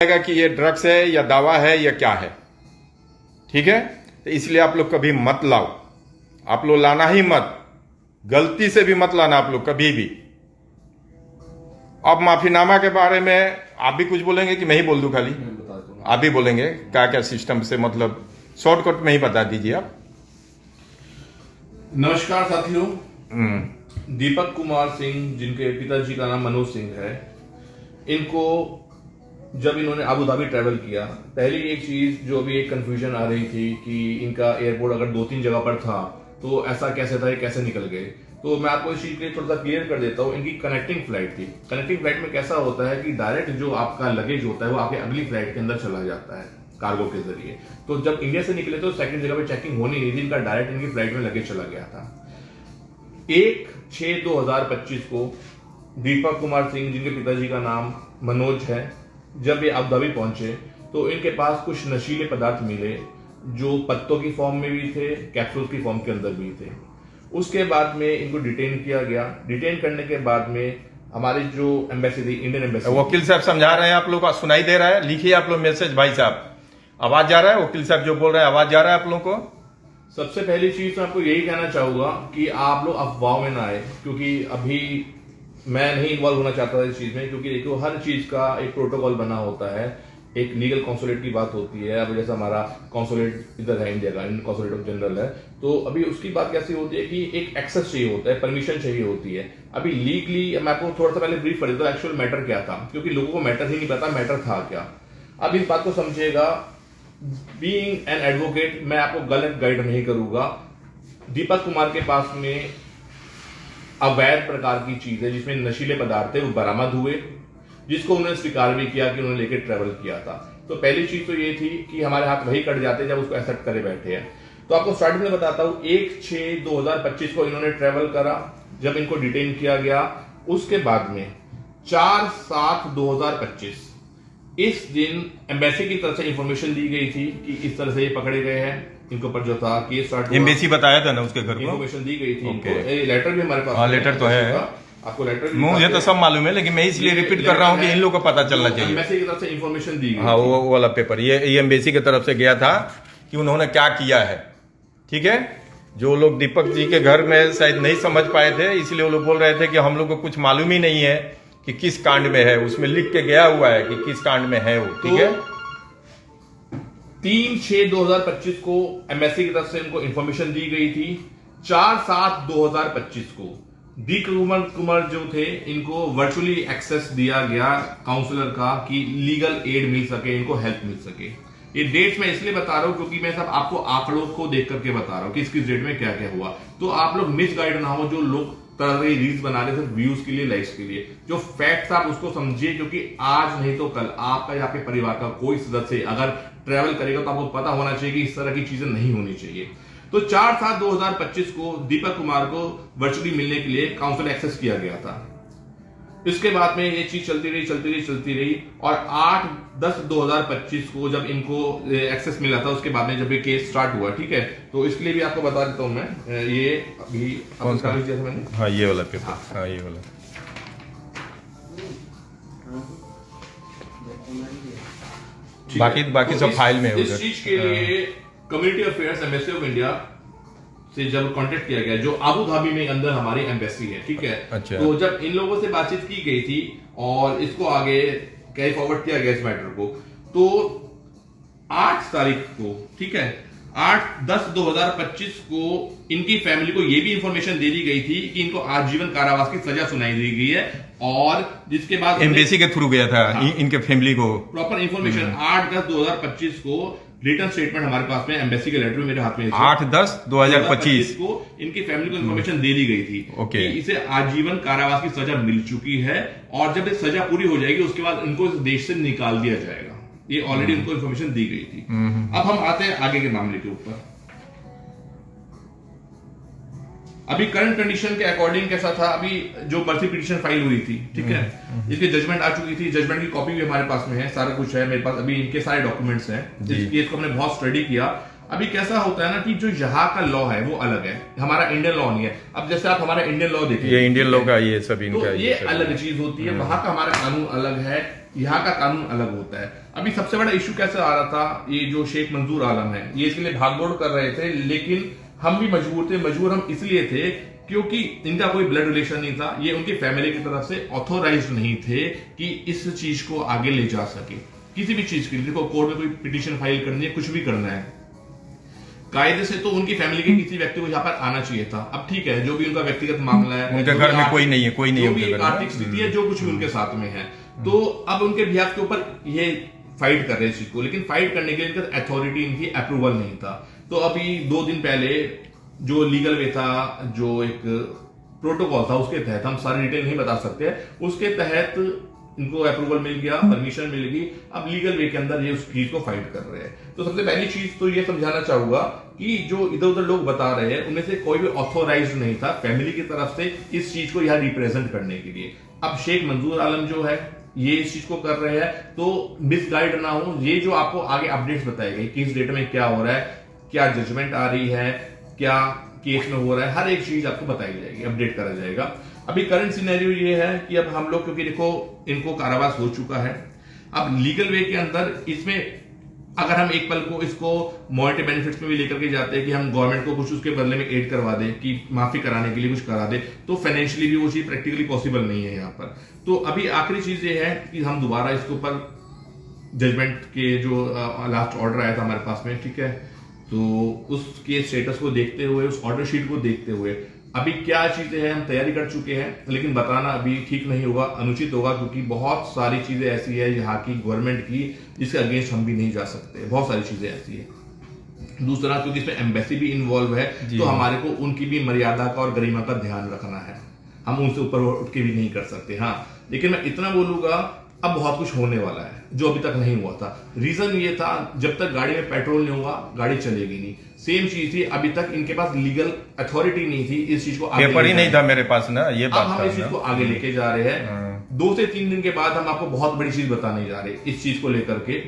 जाएगा कि ये ड्रग्स है या दवा है या क्या है। ठीक है, तो इसलिए आप लोग कभी मत लाओ, आप लोग लाना ही मत, गलती से भी मत लाना आप लोग कभी भी। अब माफीनामा के बारे में आप भी कुछ बोलेंगे कि मैं ही बोल दूं? खाली आप भी बोलेंगे क्या क्या सिस्टम से, मतलब शॉर्टकट में ही बता दीजिए आप। नमस्कार साथियों, दीपक कुमार सिंह जिनके पिताजी का नाम मनोज सिंह है, इनको जब इन्होंने अबू धाबी ट्रैवल किया, पहली एक चीज जो अभी एक कंफ्यूजन आ रही थी कि इनका एयरपोर्ट अगर 2-3 जगह पर था तो ऐसा कैसे था, ये कैसे निकल गए। तो मैं आपको इस चीज के लिए थोड़ा सा क्लियर कर देता हूँ। इनकी कनेक्टिंग फ्लाइट थी। कनेक्टिंग फ्लाइट में कैसा होता है कि डायरेक्ट जो आपका लगेज होता है वो आपके अगली फ्लाइट के अंदर चला जाता है कार्गो के जरिए। तो जब इंडिया से निकले तो सेकंड जगह पे चेकिंग होनी नहीं थी, इनका डायरेक्ट इनकी फ्लाइट में लगेज चला गया था। 1/6/2025 को दीपक कुमार सिंह जिनके पिताजी का नाम मनोज है, जब ये अबू धाबी पहुंचे तो इनके पास कुछ नशीले पदार्थ मिले जो पत्तों की फॉर्म में भी थे, कैप्सूल की फॉर्म के अंदर भी थे। उसके बाद में इनको डिटेन किया गया। डिटेन करने के बाद में हमारी जो एम्बेसी थी, इंडियन एम्बेसी, वकील साहब समझा रहे हैं, आप लोग को सुनाई दे रहा है? लिखिए आप लोग मैसेज, भाई साहब आवाज जा रहा है? वकील साहब जो बोल रहे हैं आवाज जा रहा है आप लोगों को? सबसे पहली चीज मैं आपको यही कहना चाहूंगा कि आप लोग अफवाह में ना आए, क्योंकि अभी मैं नहीं इन्वॉल्व होना चाहता इस चीज में, क्योंकि देखो हर चीज का एक प्रोटोकॉल बना होता है, एक लीगल कॉन्सुलेट की बात होती है। अब जैसा हमारा कॉन्सुलेट इधर है इंडिया का, इंडियन कॉन्सुलेट ऑफ जनरल है, तो अभी उसकी बात कैसी होती है कि एक एक्सेस चाहिए होता है, परमिशन चाहिए होती है। अभी लीगली मैं आपको थोड़ा सा पहले ब्रीफ कर देता हूँ एक्चुअल मैटर क्या था, क्योंकि लोगों को मैटर ही नहीं पता मैटर था क्या। अब इस बात को समझिएगा, बीइंग एन एडवोकेट मैं आपको गलत गाइड नहीं करूंगा। दीपक कुमार के पास में अवैध प्रकार की चीज है जिसमें नशीले पदार्थ थे, वो बरामद हुए, जिसको उन्होंने स्वीकार भी किया कि उन्होंने लेकर ट्रेवल किया था। तो पहली चीज तो ये थी कि हमारे हाथ वही कट जाते जब उसको एक्सेप्ट करे बैठे हैं। तो आपको स्टार्टिंग में बताता हूं, 1/6/2025 को इन्होंने ट्रेवल करा, जब इनको डिटेन किया गया। उसके बाद में 4/7/2025 इस दिन एम्बेसी की तरफ से इंफॉर्मेशन दी गई थी कि इस तरह से ये पकड़े गए हैं, इनके ऊपर जो था केस स्टार्ट हुआ। एम्बेसी बताया था ना उसके घर को, इंफॉर्मेशन दी गई थी इनको। लेटर भी हमारे पास, लेटर तो है, आपको लेटर भी मुझे तो सब मालूम है, लेकिन मैं इसलिए रिपीट कर रहा हूँ कि इन लोगों को पता चलना चाहिए। एम्बेसी की तरफ से इंफॉर्मेशन दी गई। हाँ, वो वाला पेपर ये एम्बेसी की तरफ से गया था कि उन्होंने क्या किया है। ठीक है, जो लोग दीपक जी के घर में शायद नहीं समझ पाए थे, इसलिए वो लोग बोल रहे थे कि हम लोग को कुछ मालूम ही नहीं है कि किस कांड में है। उसमें लिख के गया हुआ है कि किस कांड में है वो। ठीक है, 3/6/2025 को एम्बेसी की तरफ से इनको इंफॉर्मेशन दी गई थी। 4/7/2025 को दीपक कुमार जो थे, इनको वर्चुअली एक्सेस दिया गया काउंसलर का कि लीगल एड मिल सके, इनको हेल्प मिल सके। ये डेट्स मैं इसलिए बता रहा हूं क्योंकि मैं सब आपको आंकड़ों को देख करके बता रहा हूं कि किस डेट में क्या क्या हुआ, तो आप लोग मिस गाइड ना हो। जो लोग तरह की रील्स बना रहे थे व्यूज के लिए, लाइक्स के लिए, जो फैक्ट्स आप उसको समझिए, क्योंकि आज नहीं तो कल आपका या आपके परिवार का कोई सदस्य अगर ट्रैवल करेगा तो आपको पता होना चाहिए कि इस तरह की चीजें नहीं होनी चाहिए। तो 4/7/2025 को दीपक कुमार को वर्चुअली मिलने के लिए काउंसिल एक्सेस किया गया था। इसके बाद में ये चीज चलती रही और 8/10/2025 को जब इनको एक्सेस मिला था, उसके बाद में जब ये केस स्टार्ट हुआ, ठीक है, तो इसके लिए भी आपको बता देता हूं मैं, ये अभी कौन सा दिया था मैंने? हाँ, ये वाला पेपर। हाँ, ये वाला बाकी तो सब फाइल में है। इस चीज के लिए community affairs embassy of India से जब कांटेक्ट किया गया, जो अबू धाबी में अंदर हमारी एम्बेसी है, ठीक है। अच्छा। तो जब इन लोगों से बातचीत की गई थी और इसको आगे कैरी फॉरवर्ड किया गया इस मैटर को, तो 8 तारीख को, ठीक है, 8/10/2025 को इनकी फैमिली को यह भी इंफॉर्मेशन दे दी गई थी कि इनको आजीवन कारावास की सजा सुनाई दी गई है, और जिसके बाद एम्बेसी के थ्रू गया था। हाँ, इनके फैमिली को प्रॉपर इंफॉर्मेशन 8/10/2025 को रिटर्न स्टेटमेंट हमारे पास में, एम्बेसी के लेटर मेरे हाथ में 8/10/2025 को इनकी फैमिली को इंफॉर्मेशन दे दी गई थी कि इसे आजीवन कारावास की सजा मिल चुकी है, और जब ये सजा पूरी हो जाएगी उसके बाद इनको इस देश से निकाल दिया जाएगा। ये ऑलरेडी उनको इंफॉर्मेशन दी गई थी। अब हम आते हैं आगे के मामले के ऊपर। अभी करंट कंडीशन के अकॉर्डिंग कैसा था, अभी जो मर्सी पिटीशन फाइल हुई थी, ठीक है, इसकी जजमेंट आ चुकी थी। जजमेंट की कॉपी भी हमारे पास में है, सारा कुछ है मेरे पास, अभी इनके सारे डॉक्यूमेंट्स हैं। इस केस को हमने बहुत स्टडी किया। अभी कैसा होता है ना कि जो यहाँ का लॉ है वो अलग है, हमारा इंडियन लॉ नहीं है। अब जैसे आप हमारा इंडियन लॉ देखिए, ये इंडियन लॉ का ये सब तो इनका ये अलग चीज होती है, वहां का हमारा कानून अलग है। यहाँ का कानून अलग होता है। अभी सबसे बड़ा इश्यू कैसे आ रहा था, ये जो शेख मंजूर आलम है ये इसके लिए भागदौड़ कर रहे थे, लेकिन हम भी मजबूर थे। मजबूर हम इसलिए थे क्योंकि इनका कोई ब्लड रिलेशन नहीं था, ये उनकी फैमिली की तरफ से ऑथोराइज नहीं थे कि इस चीज को आगे ले जा सके। किसी भी चीज के लिए देखो, कोर्ट में कोई पिटीशन फाइल करनी है, कुछ भी करना है, कायदे से तो उनकी फैमिली के किसी व्यक्ति को यहाँ पर आना चाहिए था। अब ठीक है, जो भी उनका व्यक्तिगत मामला है, उनके घर में कोई नहीं है, कोई नहीं है, जो भी आर्थिक स्थिति है, जो कुछ भी उनके साथ में है, तो अब उनके बिहाफ के ऊपर ये फाइट कर रहे हैं इस चीज को, लेकिन फाइट करने के लिए इनका अथॉरिटी, इनकी अप्रूवल नहीं था। तो अभी 2 दिन पहले जो लीगल वे था, जो एक प्रोटोकॉल था, उसके तहत, हम सारी डिटेल नहीं बता सकते, उसके तहत इनको अप्रूवल मिल गया, परमिशन मिल गई। अब लीगल वे के अंदर ये उस चीज को फाइट कर रहे हैं। तो सबसे पहली चीज तो ये समझाना चाहूंगा कि जो इधर उधर लोग बता रहे हैं उनमें से कोई भी ऑथोराइज नहीं था फैमिली की तरफ से इस चीज को यहाँ रिप्रेजेंट करने के लिए। अब शेख मंजूर आलम जो है ये इस चीज को कर रहे हैं, तो मिसगाइड ना हो, ये जो आपको आगे अपडेट्स बताए गए किस डेट में क्या हो रहा है, क्या जजमेंट आ रही है, क्या केस में हो रहा है, हर एक चीज आपको बताई जाएगी, अपडेट करा जाएगा। अभी करंट सिनेरियो ये है कि अब हम लोग, क्योंकि देखो इनको कारावास हो चुका है, अब लीगल वे के अंदर इसमें अगर हम एक पल को इसको मॉनिटरी बेनिफिट्स में भी लेकर के जाते हैं कि हम गवर्नमेंट को कुछ उसके बदले में एड करवा दें, कि माफी कराने के लिए कुछ करा दे, तो फाइनेंशियली भी वो चीज प्रैक्टिकली पॉसिबल नहीं है यहाँ पर। तो अभी आखिरी चीज ये है कि हम दोबारा इसके ऊपर जजमेंट के जो लास्ट ऑर्डर आया था हमारे पास में, ठीक है, तो उसके स्टेटस को देखते हुए, उस ऑर्डर शीट को देखते हुए अभी क्या चीजें हैं हम तैयारी कर चुके हैं, लेकिन बताना अभी ठीक नहीं होगा, अनुचित होगा, क्योंकि बहुत सारी चीजें ऐसी है यहाँ की गवर्नमेंट की जिसके अगेंस्ट हम भी नहीं जा सकते, बहुत सारी चीजें ऐसी है। दूसरा, क्योंकि इसमें एम्बेसी भी इन्वॉल्व है, तो हमारे को उनकी भी मर्यादा का और गरिमा का ध्यान रखना है, हम उनसे ऊपर उठ के भी नहीं कर सकते। हाँ, लेकिन मैं इतना बोलूंगा, अब बहुत कुछ होने वाला है जो अभी तक नहीं हुआ था। रीजन ये था, जब तक गाड़ी में पेट्रोल नहीं होगा गाड़ी चलेगी नहीं। सेम चीज थी, अभी तक इनके पास लीगल अथॉरिटी नहीं थी इस चीज को आगे, पेपर ही नहीं था मेरे पास ना, ये बात। अब हम इस चीज को आगे लेके जा रहे हैं। 2 से 3 दिन के बाद हम आपको बहुत बड़ी चीज बताने जा रहे हैं इस चीज को लेकर के,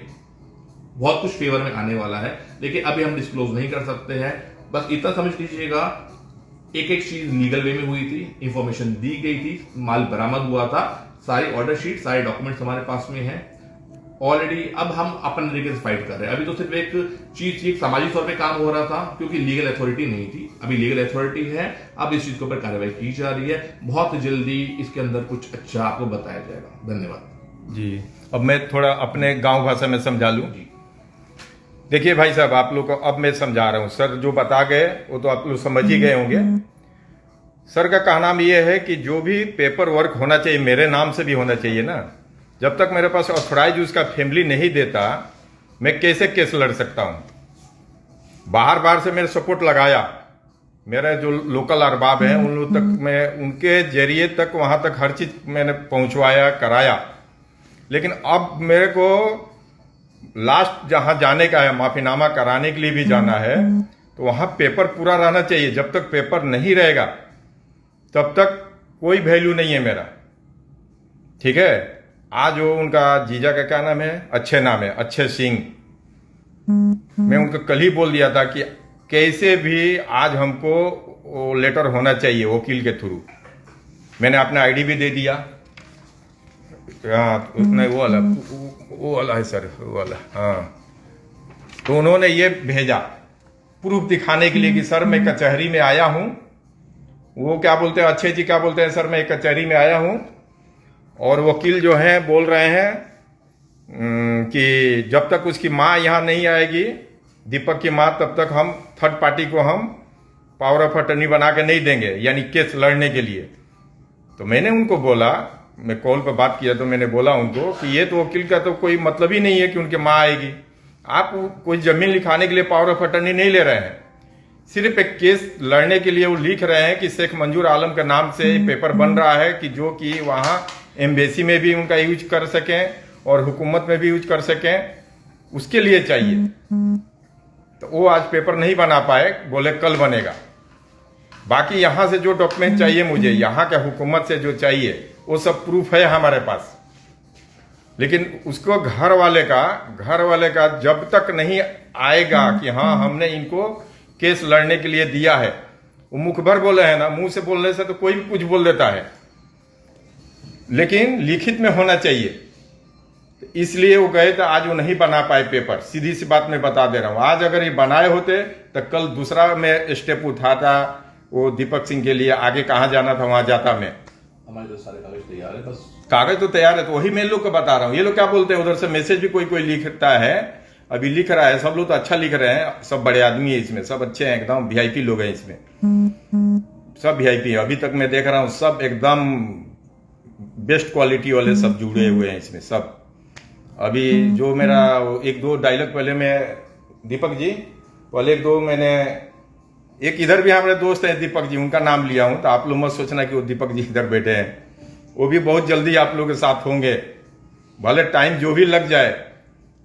बहुत कुछ फेवर में आने वाला है, लेकिन अभी हम डिस्क्लोज नहीं कर सकते हैं। बस इतना समझ लीजिएगा, एक एक चीज लीगल वे में हुई थी, इंफॉर्मेशन दी गई थी, माल बरामद हुआ था, सारी ऑर्डर शीट, सारे डॉक्यूमेंट्स हमारे पास में हैं ऑलरेडी। अब हम अपने तरीके से फाइट कर रहे हैं। अभी तो सिर्फ एक चीज, एक सामाजिक तौर पे काम हो रहा था क्योंकि लीगल अथॉरिटी नहीं थी, अभी लीगल अथॉरिटी है, अब इस चीज के ऊपर कार्रवाई की जा रही है। बहुत जल्दी इसके अंदर कुछ अच्छा आपको बताया जाएगा। धन्यवाद जी। अब मैं थोड़ा अपने गांव भाषा में समझा लूं। देखिए भाई साहब, आप लोग को अब मैं समझा रहा हूं। सर जो बता गए वो तो आप लोग समझ ही गए होंगे। सर का कहना ये है कि जो भी पेपर वर्क होना चाहिए मेरे नाम से भी होना चाहिए ना। जब तक मेरे पास ऑथोराइज उसका फैमिली नहीं देता, मैं कैसे केस लड़ सकता हूं। बाहर बाहर से मैंने सपोर्ट लगाया, मेरे जो लोकल अरबाब हैं उन लोग तक मैं, उनके जरिए तक वहां तक हर चीज मैंने पहुंचवाया, कराया। लेकिन अब मेरे को लास्ट जहां जाने का है, माफीनामा कराने के लिए भी जाना है, तो वहां पेपर पूरा रहना चाहिए। जब तक पेपर नहीं रहेगा तब तक कोई वैल्यू नहीं है मेरा, ठीक है। आज वो उनका जीजा का क्या नाम है, अच्छे नाम है, अच्छे सिंह, मैं उनको कल ही बोल दिया था कि कैसे भी आज हमको वो लेटर होना चाहिए वकील के थ्रू। मैंने अपना आईडी भी दे दिया। हाँ, नहीं वो वाला है सर, वो वाला। हाँ, तो उन्होंने ये भेजा प्रूफ दिखाने के लिए कि सर मैं कचहरी में आया हूं। वो क्या बोलते हैं, अच्छे जी क्या बोलते हैं, सर मैं कचहरी में आया हूं और वकील जो हैं बोल रहे हैं कि जब तक उसकी माँ यहाँ नहीं आएगी, दीपक की माँ, तब तक हम थर्ड पार्टी को हम पावर ऑफ अटर्नी बना के नहीं देंगे, यानी केस लड़ने के लिए। तो मैंने उनको बोला, मैं कॉल पर बात किया तो मैंने बोला उनको कि ये तो वकील का तो कोई मतलब ही नहीं है कि उनकी माँ आएगी। आप कोई जमीन लिखाने के लिए पावर ऑफ अटर्नी नहीं ले रहे हैं, सिर्फ एक केस लड़ने के लिए वो लिख रहे हैं कि शेख मंजूर आलम के नाम से पेपर बन रहा है कि जो कि वहां एम्बेसी में भी उनका यूज कर सकें और हुकूमत में भी यूज कर सकें, उसके लिए चाहिए। तो वो आज पेपर नहीं बना पाए, बोले कल बनेगा। बाकी यहां से जो डॉक्यूमेंट चाहिए मुझे, यहां के हुकूमत से जो चाहिए वो सब प्रूफ है हमारे पास। लेकिन उसको घर वाले का जब तक नहीं आएगा कि हाँ हमने इनको केस लड़ने के लिए दिया है, वो मुखभर बोले हैं ना, मुंह से बोलने से तो कोई भी कुछ बोल देता है, लेकिन लिखित में होना चाहिए। तो इसलिए वो गए तो आज वो नहीं बना पाए पेपर। सीधी सी बात मैं बता दे रहा हूं, आज अगर ये बनाए होते तो कल दूसरा मैं स्टेप उठाता, वो दीपक सिंह के लिए आगे कहां जाना था वहां जाता मैं। हमारे तो सारे कागज तैयार है, बस कागज तो तैयार है, तो वही मैं लोग को बता रहा हूँ। ये लोग क्या बोलते हैं, उधर से मैसेज भी कोई कोई लिखता है, अभी लिख रहा है, सब लोग तो अच्छा लिख रहे हैं, सब बड़े आदमी है इसमें, सब अच्छे हैं, एकदम वीआईपी लोग हैं इसमें, सब वीआईपी है। अभी तक मैं देख रहा हूँ सब एकदम बेस्ट क्वालिटी वाले सब जुड़े हुए हैं इसमें सब। अभी जो मेरा एक दो डायलॉग पहले मैं दीपक जी पहले एक दो मैंने, एक इधर भी हमारे दोस्त हैं दीपक जी, उनका नाम लिया हूं, तो आप लोग मत सोचना कि वो दीपक जी इधर बैठे हैं, वो भी बहुत जल्दी आप लोगों के साथ होंगे, भले टाइम जो भी लग जाए,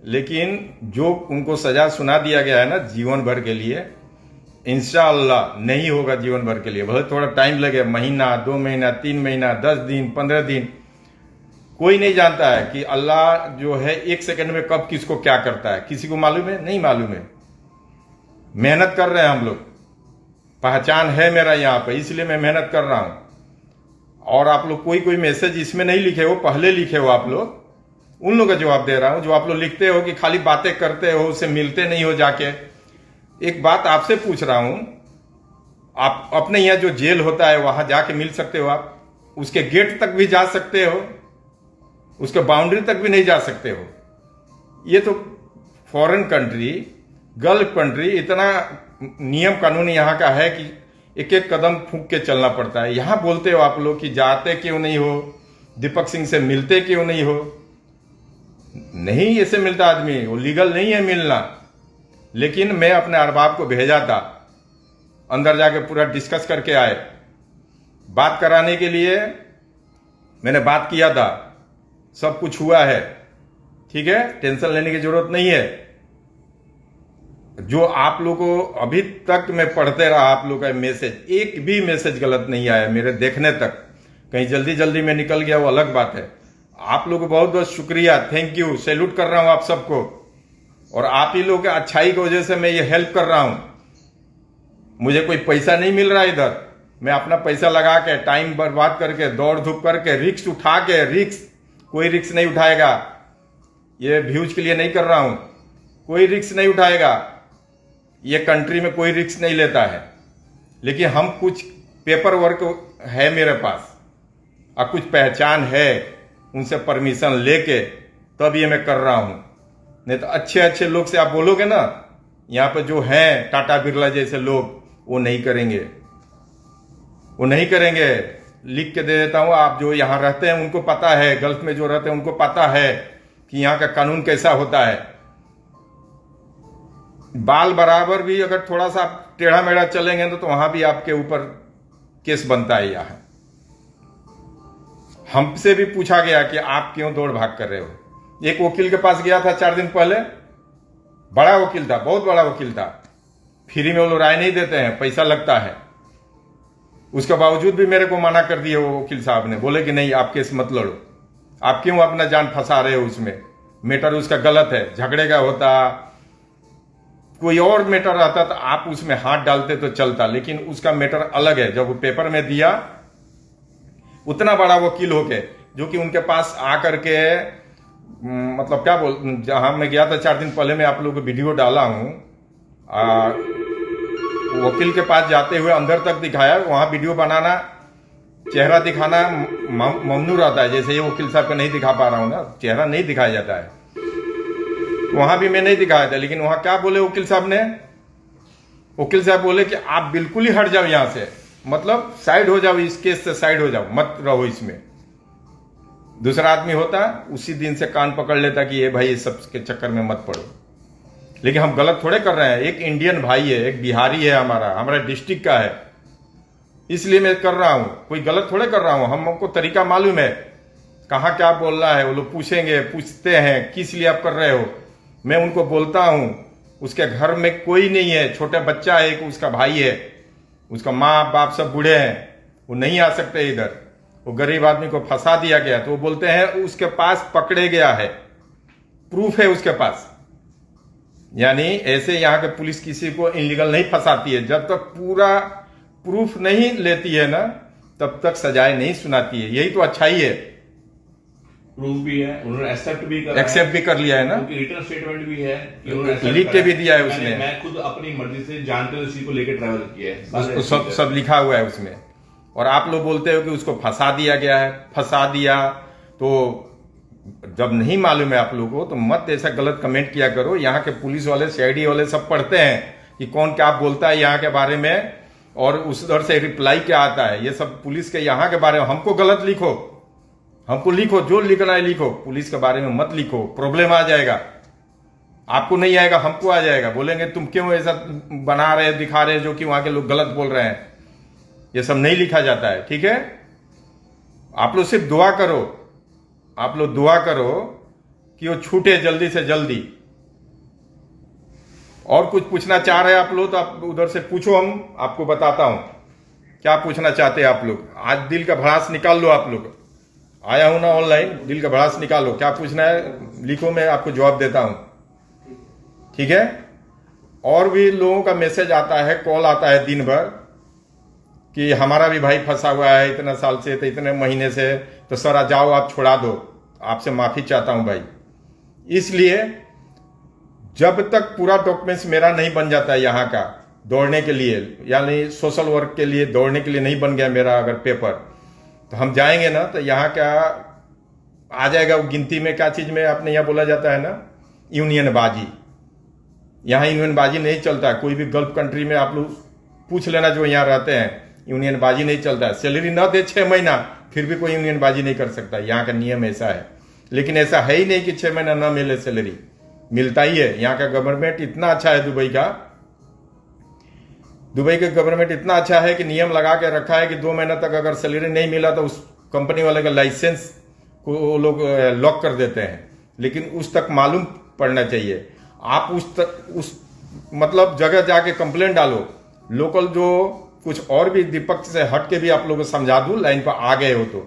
लेकिन जो उनको सजा सुना दिया गया है ना जीवन भर के लिए, इंशाअल्लाह नहीं होगा जीवन भर के लिए, भले थोड़ा टाइम लगे, महीना 2 महीना 3 महीना 10 दिन 15 दिन, कोई नहीं जानता है कि अल्लाह जो है 1 सेकंड में कब किसको क्या करता है, किसी को मालूम है? नहीं मालूम है। मेहनत कर रहे हैं हम लोग, पहचान है मेरा यहाँ पे, इसलिए मैं मेहनत कर रहा हूं। और आप लोग कोई कोई मैसेज इसमें नहीं लिखे हो, पहले लिखे हो आप लोग, उन लोगों का जवाब दे रहा हूं। जो आप लोग लिखते हो कि खाली बातें करते हो, उससे मिलते नहीं हो जाके, एक बात आपसे पूछ रहा हूं, आप अपने यहाँ जो जेल होता है वहां जाके मिल सकते हो? आप उसके गेट तक भी जा सकते हो? उसके बाउंड्री तक भी नहीं जा सकते हो? ये तो फॉरेन कंट्री, गल्फ कंट्री, इतना नियम कानून यहाँ का है कि एक एक कदम फूंक के चलना पड़ता है। यहां बोलते हो आप लोग कि जाते क्यों नहीं हो, दीपक सिंह से मिलते क्यों नहीं हो? नहीं ऐसे मिलता आदमी, वो लीगल नहीं है मिलना। लेकिन मैं अपने अरबाब को भेजा था, अंदर जाके पूरा डिस्कस करके आए, बात कराने के लिए मैंने बात किया था, सब कुछ हुआ है, ठीक है, टेंशन लेने की जरूरत नहीं है। जो आप लोग को अभी तक मैं पढ़ते रहा, आप लोग का मैसेज, एक भी मैसेज गलत नहीं आया मेरे देखने तक। कहीं जल्दी जल्दी में निकल गया वो अलग बात है। आप लोगों को बहुत बहुत शुक्रिया, थैंक यू, सैल्यूट कर रहा हूं आप सबको। और आप ही लोग के अच्छाई की वजह से मैं ये हेल्प कर रहा हूं। मुझे कोई पैसा नहीं मिल रहा इधर, मैं अपना पैसा लगा के, टाइम बर्बाद करके, दौड़ धूप करके, रिक्स उठा के, रिक्स कोई रिक्स नहीं उठाएगा, ये व्यूज के लिए नहीं कर रहा हूं, कोई रिक्स नहीं उठाएगा, ये कंट्री में कोई रिक्स नहीं लेता है। लेकिन हम कुछ पेपर वर्क है मेरे पास और कुछ पहचान है, उनसे परमिशन लेके तब ये मैं कर रहा हूं। नहीं तो अच्छे अच्छे लोग से आप बोलोगे ना, यहां पे जो हैं टाटा बिरला जैसे लोग, वो नहीं करेंगे, वो नहीं करेंगे। लिख के दे देता हूं, आप जो यहां रहते हैं उनको पता है, गल्फ में जो रहते हैं उनको पता है कि यहां का कानून कैसा होता है। बाल बराबर भी अगर थोड़ा सा आप टेढ़ा मेढ़ा चलेंगे तो वहां भी आपके ऊपर केस बनता है। यहां हमसे भी पूछा गया कि आप क्यों दौड़ भाग कर रहे हो। एक वकील के पास गया था 4 दिन पहले, बड़ा वकील था, बहुत बड़ा वकील था, फ्री में वो लोग राय नहीं देते हैं, पैसा लगता है। उसके बावजूद भी मेरे को मना कर दिए वो वकील साहब ने, बोले कि नहीं आप केस मत लड़ो, आप क्यों अपना जान फंसा रहे हो, उसमें मैटर उसका गलत है, झगड़े का होता, कोई और मैटर रहता तो आप उसमें हाथ डालते तो चलता, लेकिन उसका मैटर अलग है। जब वो पेपर में दिया, उतना बड़ा वकील होके, जो कि उनके पास आकर के मतलब क्या बोल, जहां मैं गया था 4 दिन पहले, मैं आप लोगों को वीडियो डाला हूं, वकील के पास जाते हुए अंदर तक दिखाया। वहां वीडियो बनाना, चेहरा दिखाना ममनू रहता है, जैसे ये वकील साहब को नहीं दिखा पा रहा हूं ना, चेहरा नहीं दिखाया जाता है, वहां भी मैं नहीं दिखाया था। लेकिन वहां क्या बोले वकील साहब ने, वकील साहब बोले कि आप बिल्कुल ही हट जाओ यहां से, मतलब साइड हो जाओ, इस केस से साइड हो जाओ, मत रहो इसमें। दूसरा आदमी होता उसी दिन से कान पकड़ लेता कि ये भाई इस सब के चक्कर में मत पड़ो। लेकिन हम गलत थोड़े कर रहे हैं, एक इंडियन भाई है, एक बिहारी है, हमारा डिस्ट्रिक्ट का है, इसलिए मैं कर रहा हूं, कोई गलत थोड़े कर रहा हूं। हमको तरीका मालूम है, कहां क्या बोलना है। वो लोग पूछेंगे, पूछते हैं किस लिए आप कर रहे हो, मैं उनको बोलता हूं उसके घर में कोई नहीं है, छोटा बच्चा है, एक उसका भाई है, उसका माँ बाप सब बूढ़े हैं, वो नहीं आ सकते इधर, वो गरीब आदमी को फंसा दिया गया। तो वो बोलते हैं उसके पास पकड़े गया है, प्रूफ है उसके पास। यानी ऐसे यहां के पुलिस किसी को इलीगल नहीं फंसाती है, जब तक पूरा प्रूफ नहीं लेती है ना, तब तक सजाएं नहीं सुनाती है। यही तो अच्छाई है। प्रूफ भी है, उन्होंने एक्सेप्ट भी करा, एक्सेप्ट भी कर लिया है ना, उनकी रिटर्न स्टेटमेंट भी है कि उन्होंने accept लिख के करा भी दिया है उसने। मैं खुद अपनी मर्जी से जानते हुए इस चीज को लेकर ट्रैवल किया है, सारे उसको सब सब लिखा हुआ है उसमें। और आप लोग बोलते हो कि उसको फंसा दिया गया है, फंसा दिया, तो जब नहीं मालूम है आप लोगों को तो मत ऐसा गलत कमेंट किया करो। यहाँ के पुलिस वाले, सीआईडी वाले सब पढ़ते हैं कि कौन क्या बोलता है यहाँ के बारे में, और उस दर से रिप्लाई क्या आता है। ये सब पुलिस के यहाँ के बारे में हमको गलत लिखो, हमको लिखो, जो लिखना है लिखो, पुलिस के बारे में मत लिखो, प्रॉब्लम आ जाएगा। आपको नहीं आएगा, हमको आ जाएगा। बोलेंगे तुम क्यों ऐसा बना रहे, दिखा रहे जो कि वहां के लोग गलत बोल रहे हैं। ये सब नहीं लिखा जाता है, ठीक है। आप लोग सिर्फ दुआ करो, आप लोग दुआ करो कि वो छूटे जल्दी से जल्दी। और कुछ पूछना चाह रहे हैं आप लोग तो आप उधर से पूछो, हम आपको बताता हूं क्या पूछना चाहते हैं आप लोग। आज दिल का भड़ास निकाल लो, आप लोग आया हूं ना ऑनलाइन, दिल का भड़ास निकालो, क्या पूछना है लिखो, मैं आपको जवाब देता हूं, ठीक है। और भी लोगों का मैसेज आता है, कॉल आता है दिन भर कि हमारा भी भाई फंसा हुआ है इतना साल से, तो इतने महीने से, तो सर आ जाओ आप छुड़ा दो, आपसे माफी चाहता हूं भाई। इसलिए जब तक पूरा डॉक्यूमेंट्स मेरा नहीं बन जाता है यहाँ का दौड़ने के लिए, यानी सोशल वर्क के लिए दौड़ने के लिए नहीं बन गया मेरा अगर पेपर, तो हम जाएंगे ना तो यहाँ क्या आ जाएगा वो गिनती में, क्या चीज में आपने यहाँ बोला जाता है ना, यूनियनबाजी। यहाँ यूनियनबाजी नहीं चलता है। कोई भी गल्फ कंट्री में आप लोग पूछ लेना जो यहाँ रहते हैं, यूनियनबाजी नहीं चलता है। सैलरी न दे 6 महीना फिर भी कोई यूनियनबाजी नहीं कर सकता, यहाँ का नियम ऐसा है। लेकिन ऐसा है ही नहीं कि 6 महीना न मिले सैलरी, मिलता ही है। यहाँ का गवर्नमेंट इतना अच्छा है, दुबई का गवर्नमेंट इतना अच्छा है कि नियम लगा के रखा है कि 2 महीना तक अगर सैलरी नहीं मिला तो उस कंपनी वाले का लाइसेंस को वो लोग लॉक कर देते हैं। लेकिन उस तक मालूम पड़ना चाहिए। आप उस मतलब जगह जाके कंप्लेंट डालो। लोकल जो कुछ और भी दीपक से हट के भी आप लोगों को समझा दूं, लाइन पर आ गए हो तो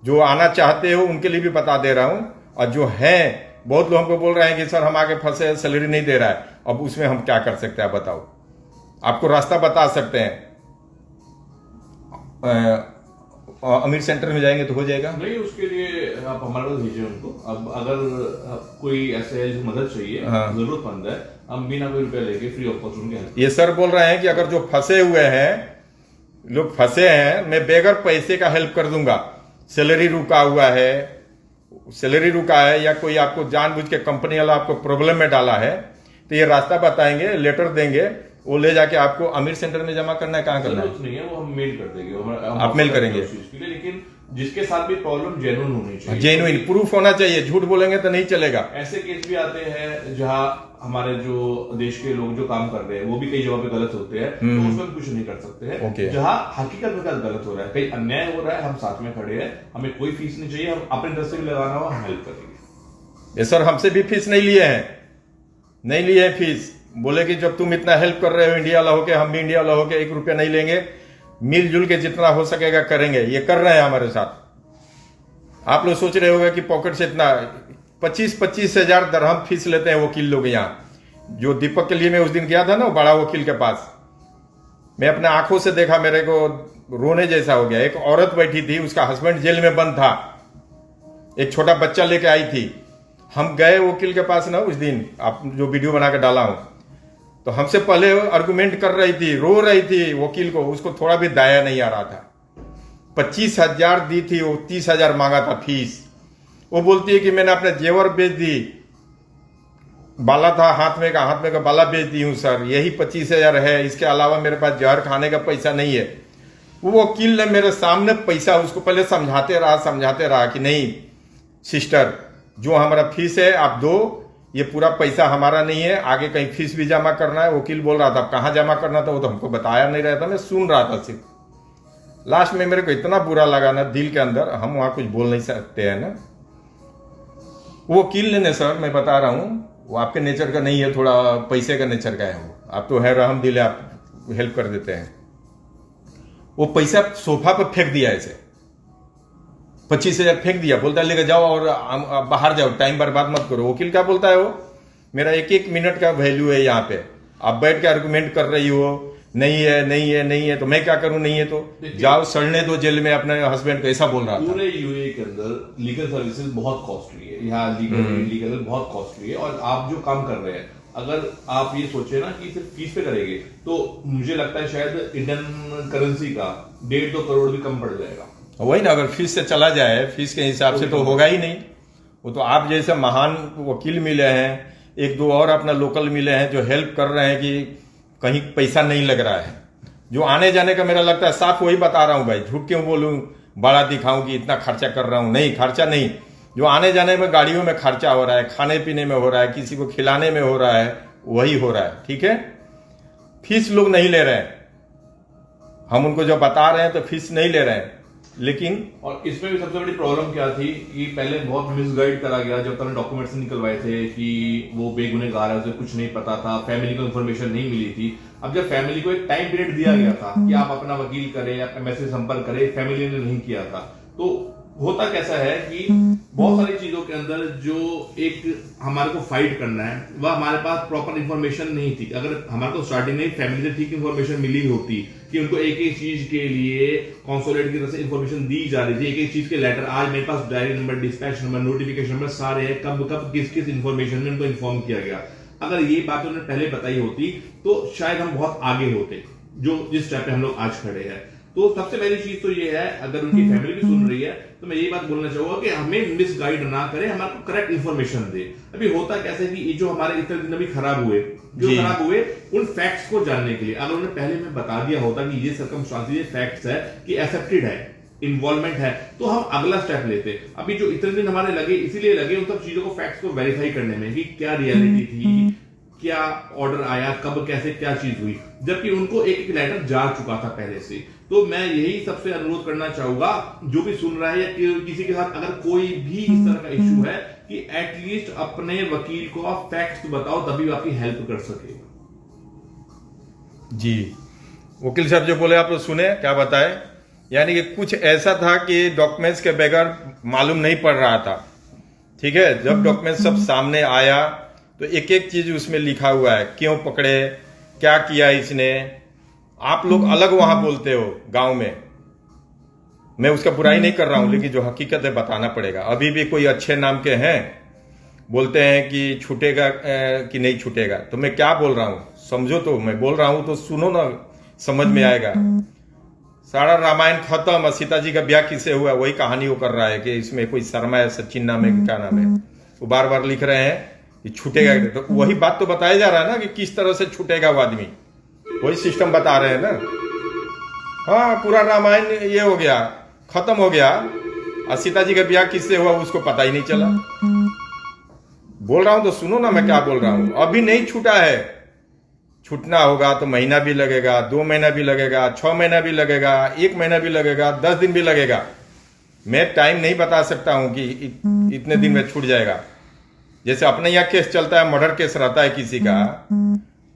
जो आना चाहते हो उनके लिए भी बता दे रहा हूं। और जो है बहुत लोग हमको बोल रहे हैं कि सर हम आगे फंसे, सैलरी नहीं दे रहा है, अब उसमें हम क्या कर सकते हैं आप बताओ। आपको रास्ता बता सकते हैं, अमीर सेंटर में जाएंगे तो हो जाएगा। नहीं, उसके लिए आप हमारे पास भेजिए उनको। अब अगर कोई ऐसे मदद चाहिए, हाँ। जरूरतमंद है, हम बिना कोई रुपया लेके फ्री ऑफ कॉस्ट उनके हेल्प। ये सर बोल रहे हैं कि अगर जो फंसे हुए हैं लोग फंसे हैं, मैं बेगर पैसे का हेल्प कर दूंगा। सैलरी रुका हुआ है, सैलरी रुका है, या कोई आपको जानबूझ के कंपनी वाला आपको प्रॉब्लम में डाला है, तो ये रास्ता बताएंगे, लेटर देंगे, वो ले जाके आपको अमीर सेंटर में जमा करना है। कहाँ करना है? जरूरत नहीं है, वो हम मेल कर देंगे। आप मेल करेंगे उस चीज के लिए, लेकिन जिसके साथ भी प्रॉब्लम जेन्युइन होनी चाहिए, जेन्युइन प्रूफ होना चाहिए। झूठ बोलेंगे तो नहीं चलेगा। ऐसे केस भी आते हैं जहां हमारे जो देश के लोग जो काम कर रहे हैं वो भी कई जगह पे गलत होते हैं, तो उसमें कुछ नहीं कर सकते हैं। ओके। जहां हकीकत में गलत हो रहा है, कहीं अन्याय हो रहा है, हम साथ में खड़े हैं, हमें कोई फीस नहीं चाहिए, हम अपनी तरफ से भी लगाना हो हम हेल्प करेंगे। ये सर हमसे भी फीस नहीं लिए हैं, नहीं लिए हैं फीस। बोले कि जब तुम इतना हेल्प कर रहे हो इंडिया वाला होके, हम भी इंडिया वाला होके 1 रुपया नहीं लेंगे, मिलजुल के जितना हो सकेगा करेंगे। ये कर रहे हैं हमारे साथ। आप लोग सोच रहे होगा कि पॉकेट से इतना 25-25 हजार दरहम फीस लेते हैं वकील लोग यहाँ। जो दीपक के लिए मैं उस दिन गया था ना बड़ा वकील के पास, मैं अपने आंखों से देखा, मेरे को रोने जैसा हो गया। एक औरत बैठी थी, उसका हस्बैंड जेल में बंद था, एक छोटा बच्चा लेके आई थी। हम गए वकील के पास ना उस दिन, आप जो वीडियो बना के डाला हूं, तो हमसे पहले आर्गुमेंट कर रही थी, रो रही थी वकील को, उसको थोड़ा भी दया नहीं आ रहा था। 25,000 दी थी, वो 30,000 मांगा था फीस। वो बोलती है कि मैंने अपने जेवर बेच दी, बाला था हाथ में का बाला बेच दी हूं सर, यही 25,000 है, इसके अलावा मेरे पास जहर खाने का पैसा नहीं है। वो वकील ने मेरे सामने पैसा, उसको पहले समझाते रहा कि नहीं सिस्टर, जो हमारा फीस है आप दो, ये पूरा पैसा हमारा नहीं है, आगे कहीं फीस भी जमा करना है। वकील बोल रहा था कहां जमा करना था, वो तो हमको बताया नहीं रहा था, मैं सुन रहा था सिर्फ। लास्ट में मेरे को इतना बुरा लगा ना दिल के अंदर, हम वहां कुछ बोल नहीं सकते हैं ना। वो वकील ने सर, मैं बता रहा हूं, वो आपके नेचर का नहीं है, थोड़ा पैसे का नेचर का है वो। आप तो है रहम दिल, आप हेल्प कर देते हैं। वो पैसा सोफा पर फेंक दिया, ऐसे 25,000 फेंक दिया, बोलता है लेके जाओ और बाहर जाओ, टाइम बर्बाद मत करो। वकील क्या बोलता है, वो मेरा 1-1 मिनट का वैल्यू है यहाँ पे, आप बैठ के आर्गुमेंट कर रही हो, नहीं है नहीं है नहीं है, तो मैं क्या करूं? नहीं है तो जाओ सड़ने दो जेल में अपने हस्बैंड को, ऐसा बोल रहा था। पूरे यूएई के अंदर लीगल सर्विसेज बहुत कॉस्टली है, यहाँ लीगल बहुत कॉस्टली है। और आप जो काम कर रहे हैं, अगर आप ये सोचे ना कि सिर्फ फीस पे करेंगे, तो मुझे लगता है शायद इंडियन करेंसी का 1.5-2 करोड़ भी कम पड़ जाएगा। वही ना, अगर फीस से चला जाए, फीस के हिसाब से तो होगा ही नहीं। वो तो आप जैसे महान वकील मिले हैं, एक दो और अपना लोकल मिले हैं जो हेल्प कर रहे हैं कि कहीं पैसा नहीं लग रहा है। जो आने जाने का मेरा लगता है, साफ वही बता रहा हूं भाई, झूठ क्यों बोलूं, बड़ा दिखाऊं कि इतना खर्चा कर रहा हूं। नहीं, खर्चा नहीं। जो आने जाने में गाड़ियों में खर्चा हो रहा है, खाने पीने में हो रहा है, किसी को खिलाने में हो रहा है, वही हो रहा है। ठीक है, फीस लोग नहीं ले रहे हैं, हम उनको जो बता रहे हैं तो फीस नहीं ले रहे हैं। लेकिन और इसमें भी सबसे बड़ी प्रॉब्लम क्या थी कि पहले बहुत मिसगाइड करा गया। जब तक डॉक्यूमेंट्स निकलवाए थे कि वो बेगुनहगार है, उसे कुछ नहीं पता था, फैमिली को इन्फॉर्मेशन नहीं मिली थी। अब जब फैमिली को एक टाइम पीरियड दिया गया था कि आप अपना वकील करें, आप एमएससी संपर्क करें, फैमिली ने नहीं किया था। तो होता कैसा है कि बहुत सारी चीजों के अंदर जो एक हमारे को फाइट करना है, वह हमारे पास प्रॉपर इंफॉर्मेशन नहीं थी। अगर हमारे को स्टार्टिंग में फैमिली से ठीक इंफॉर्मेशन मिली होती कि उनको एक एक चीज के लिए कॉन्सुलेट की तरफ से इंफॉर्मेशन दी जा रही थी, एक एक चीज के लेटर, आज मेरे पास diary number, dispatch number, notification number सारे हैं, कब कब किस किस इंफॉर्मेशन में उनको इन्फॉर्म किया गया, अगर ये बात उन्होंने पहले बताई होती तो शायद हम बहुत आगे होते जो जिस स्टेप पे हम लोग आज खड़े हैं। तो सबसे पहली चीज तो ये है, अगर उनकी फैमिली भी सुन रही है तो मैं यही बात बोलना चाहूंगा कि हमें मिसगाइड ना करें, हमारे को करेक्ट इन्फॉर्मेशन दे। अभी होता कैसे कि ये जो हमारे इतने दिन अभी खराब हुए, उन फैक्ट्स को जानने के लिए अगर उन्हें पहले में बता दिया होता कि ये सर्कमस्टांसेस, ये फैक्ट्स है कि एक्सेप्टेड है, इन्वॉल्वमेंट है, तो हम अगला स्टेप लेते। अभी जो इतने दिन हमारे लगे, इसीलिए लगे उन सब चीजों को, फैक्ट्स को वेरीफाई करने में कि क्या रियलिटी थी, क्या ऑर्डर आया, कब कैसे क्या चीज हुई, जबकि उनको एक एक लेटर जा चुका था पहले से। तो मैं यही सबसे अनुरोध करना चाहूंगा जो भी सुन रहा है या किसी के साथ अगर कोई भी इस तरह का इश्यू है, कि एटलीस्ट अपने वकील को आप फैक्ट्स बताओ, तभी वो आपकी हेल्प कर सके। जी, वकील साहब जो बोले आप लोग सुने, क्या बताए? यानी कि कुछ ऐसा था कि डॉक्यूमेंट्स के बगैर मालूम नहीं पड़ रहा था। ठीक है, जब डॉक्यूमेंट सब सामने आया तो एक एक चीज उसमें लिखा हुआ है, क्यों पकड़े, क्या किया इसने। आप लोग अलग वहां बोलते हो गांव में, मैं उसका बुराई नहीं कर रहा हूं, लेकिन जो हकीकत है बताना पड़ेगा। अभी भी कोई अच्छे नाम के हैं, बोलते हैं कि छूटेगा कि नहीं छूटेगा, तो मैं क्या बोल रहा हूं समझो। तो मैं बोल रहा हूं तो सुनो ना, समझ में आएगा। सारा रामायण खत्म, सीता जी का ब्याह किससे हुआ वही कहानी वो कर रहा है कि इसमें कोई शर्मा है, सचिन नाम है, क्या नाम है, वो बार बार लिख रहे हैं कि छूटेगा। तो वही बात तो बताया जा रहा है ना कि किस तरह से छूटेगा वो आदमी, वही सिस्टम बता रहे हैं ना। हाँ, पूरा रामायण ये हो गया, खत्म हो गया, और सीता जी का ब्याह किससे हुआ उसको पता ही नहीं चला। बोल रहा हूं तो सुनो ना मैं क्या बोल रहा हूं। अभी नहीं छूटा है, छूटना होगा तो महीना भी लगेगा, 2 महीना भी लगेगा, 6 महीना भी लगेगा, 1 महीना भी लगेगा, 10 दिन भी लगेगा। मैं टाइम नहीं बता सकता हूं कि इतने दिन में छूट जाएगा। जैसे अपने यहाँ केस चलता है, मर्डर केस रहता है किसी का,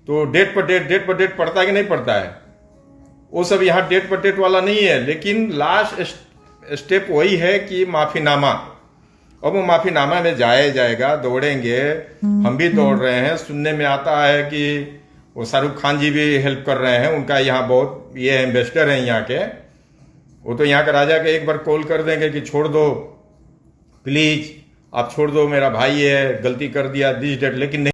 तो डेट पर डेट पड़ता है कि नहीं पड़ता है, वो सब यहाँ डेट पर डेट वाला नहीं है। लेकिन लास्ट स्टेप वही है कि माफीनामा। अब वो माफीनामा में जाएगा, दौड़ेंगे, हम भी दौड़ रहे हैं। सुनने में आता है कि वो शाहरुख खान जी भी हेल्प कर रहे हैं, उनका यहाँ बहुत ये इन्वेस्टर हैं यहाँ के, वो तो यहाँ के राजा के एक बार कॉल कर देंगे कि छोड़ दो प्लीज, आप छोड़ दो, मेरा भाई है, गलती कर दिया दिस डेट, लेकिन नहीं।